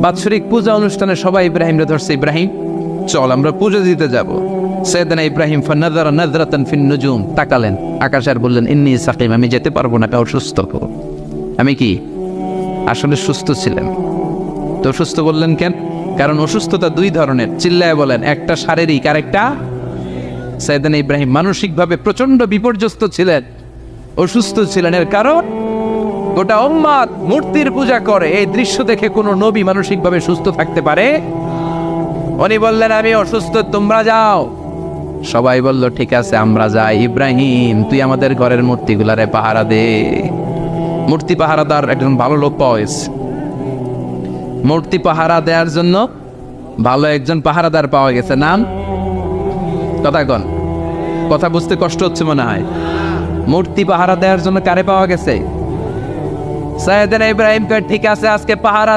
বাৎসরিক পূজা অনুষ্ঠানে সবাই ইব্রাহিমরে ধরছে, ইব্রাহিম চল আমরা পুজো দিতে যাব। সাইয়েদনা ইব্রাহিম ফানাযারা নাযরাতান ফিন নুজুম, তাকালেন আকাশে আর বললেন ইন্নী সাকিম, আমি যেতে পারবো না, আমি অসুস্থ। আমি কি আসলে সুস্থ ছিলেন? তো অসুস্থ বললেন কেন? কারণ অসুস্থতা দুই ধরনের, চিল্লায় বলেন, একটা শারীরিক আর একটা। সাইয়েদনা ইব্রাহিম মানসিকভাবে প্রচন্ড বিপর্যস্ত ছিলেন, অসুস্থ ছিলেন। এর কারণ গোটা উম্মাত মূর্তির পূজা করে, এই দৃশ্য দেখে কোনো নবী মানসিকভাবে সুস্থ থাকতে পারে? উনি বললেন আমি অসুস্থ, তোমরা যাও। সবাই বলল ঠিক আছে আমরা যাই। ইব্রাহিম তুই আমাদের ঘরের মূর্তিগুলারে পাহারা দে। মূর্তি পাহারাদার একজন ভালো লোক পাওয়া গেছে, মূর্তি পাহারা দেওয়ার জন্য ভালো একজন পাহারাদার পাওয়া গেছে। নাম কথা কন, কথা বুঝতে কষ্ট হচ্ছে মনে হয়। মূর্তি পাহারা দেওয়ার জন্য কারে পাওয়া গেছে? সাইয়েদনা ইব্রাহিম কয় ঠিক আছে আজকে পাহারা